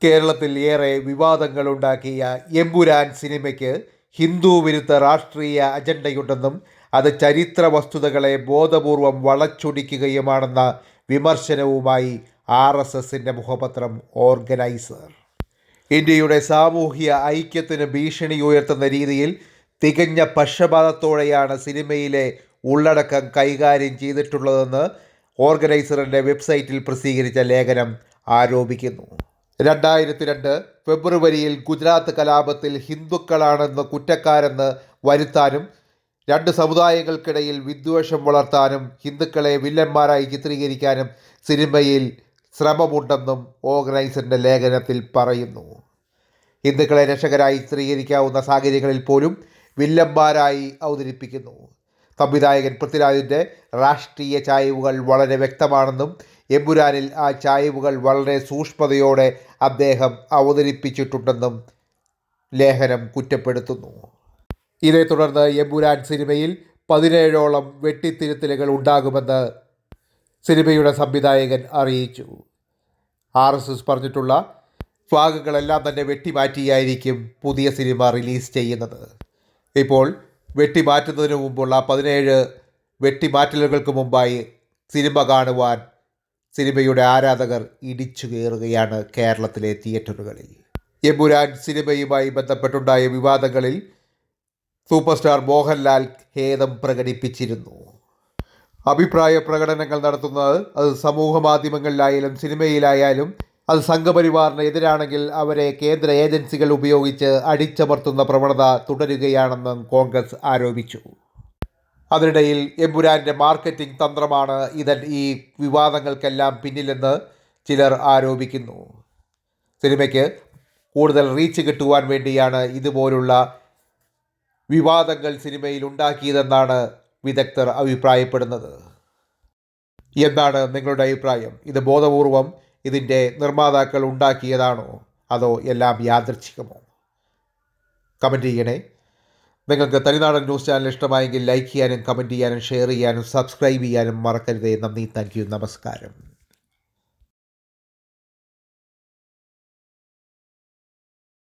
കേരളത്തിൽ ഏറെ വിവാദങ്ങളുണ്ടാക്കിയ എമ്പുരാൻ സിനിമയ്ക്ക് ഹിന്ദു വിരുദ്ധ രാഷ്ട്രീയ അജണ്ടയുണ്ടെന്നും അത് ചരിത്ര വസ്തുതകളെ ബോധപൂർവം വളച്ചൊടിക്കുകയുമാണെന്ന വിമർശനവുമായി RSSന്റെ മുഖപത്രം ഓർഗനൈസർ. ഇന്ത്യയുടെ സാമൂഹ്യ ഐക്യത്തിന് ഭീഷണി ഉയർത്തുന്ന രീതിയിൽ തികഞ്ഞ പക്ഷപാതത്തോടെയാണ് സിനിമയിലെ ഉള്ളടക്കം കൈകാര്യം ചെയ്തിട്ടുള്ളതെന്ന് ഓർഗനൈസറിൻ്റെ വെബ്സൈറ്റിൽ പ്രസിദ്ധീകരിച്ച ലേഖനം ആരോപിക്കുന്നു. 2002 ഫെബ്രുവരിയിൽ ഗുജറാത്ത് കലാപത്തിൽ ഹിന്ദുക്കളാണെന്ന് കുറ്റക്കാരെന്ന് വരുത്താനും രണ്ട് സമുദായങ്ങൾക്കിടയിൽ വിദ്വേഷം വളർത്താനും ഹിന്ദുക്കളെ വില്ലന്മാരായി ചിത്രീകരിക്കാനും സിനിമയിൽ ശ്രമമുണ്ടെന്നും ഓർഗനൈസറിൻ്റെ ലേഖനത്തിൽ പറയുന്നു. ഹിന്ദുക്കളെ രക്ഷകരായി ചിത്രീകരിക്കാവുന്ന സാഹചര്യങ്ങളിൽ പോലും വില്ലന്മാരായി അവതരിപ്പിക്കുന്നു. സംവിധായകൻ പൃഥ്വിരാജിൻ്റെ രാഷ്ട്രീയ ചായ്വുകൾ വളരെ വ്യക്തമാണെന്നും എമ്പുരാനിൽ ആ ചായ്വുകൾ വളരെ സൂക്ഷ്മതയോടെ അദ്ദേഹം അവതരിപ്പിച്ചിട്ടുണ്ടെന്നും ലേഖനം കുറ്റപ്പെടുത്തുന്നു. ഇതേ തുടർന്ന് എമ്പുരാൻ സിനിമയിൽ 17ഓളം വെട്ടിത്തിരുത്തലുകൾ ഉണ്ടാകുമെന്ന് സിനിമയുടെ സംവിധായകൻ അറിയിച്ചു. RSS പറഞ്ഞിട്ടുള്ള ഭാഗങ്ങളെല്ലാം തന്നെ വെട്ടിമാറ്റിയായിരിക്കും പുതിയ സിനിമ റിലീസ് ചെയ്യുന്നത്. ഇപ്പോൾ വെട്ടിമാറ്റുന്നതിന് മുമ്പുള്ള 17 വെട്ടിമാറ്റലുകൾക്ക് മുമ്പായി സിനിമ കാണുവാൻ സിനിമയുടെ ആരാധകർ ഇടിച്ചു കയറുകയാണ് കേരളത്തിലെ തിയേറ്ററുകളിൽ. എമ്പുരാൻ സിനിമയുമായി ബന്ധപ്പെട്ടുണ്ടായ വിവാദങ്ങളിൽ സൂപ്പർ സ്റ്റാർ മോഹൻലാൽ ഖേദം പ്രകടിപ്പിച്ചിരുന്നു. അഭിപ്രായ പ്രകടനങ്ങൾ നടത്തുന്നത് അത് സമൂഹ മാധ്യമങ്ങളിലായാലും സിനിമയിലായാലും അത് സംഘപരിവാറിന് എതിരാണെങ്കിൽ അവരെ കേന്ദ്ര ഏജൻസികൾ ഉപയോഗിച്ച് അടിച്ചമർത്തുന്ന പ്രവണത തുടരുകയാണെന്നും കോൺഗ്രസ് ആരോപിച്ചു. അതിനിടയിൽ എമ്പുരാൻ്റെ മാർക്കറ്റിംഗ് തന്ത്രമാണ് ഈ വിവാദങ്ങൾക്കെല്ലാം പിന്നിലെന്ന് ചിലർ ആരോപിക്കുന്നു. സിനിമയ്ക്ക് കൂടുതൽ റീച്ച് കിട്ടുവാൻ വേണ്ടിയാണ് ഇതുപോലുള്ള വിവാദങ്ങൾ സിനിമയിൽ ഉണ്ടാക്കിയതെന്നാണ് വിദഗ്ധർ അഭിപ്രായപ്പെടുന്നത്. എന്താണ് നിങ്ങളുടെ അഭിപ്രായം? ഇത് ബോധപൂർവം ഇതിൻ്റെ നിർമ്മാതാക്കൾ ഉണ്ടാക്കിയതാണോ അതോ എല്ലാം യാദൃച്ഛികമോ? കമൻറ്റ് ചെയ്യണേ. നിങ്ങൾക്ക് തനിനാടൻ ന്യൂസ് ചാനൽ ഇഷ്ടമായെങ്കിൽ ലൈക്ക് ചെയ്യാനും കമൻറ്റ് ചെയ്യാനും ഷെയർ ചെയ്യാനും സബ്സ്ക്രൈബ് ചെയ്യാനും മറക്കരുതേ. നന്ദി, താങ്ക് യു, നമസ്കാരം.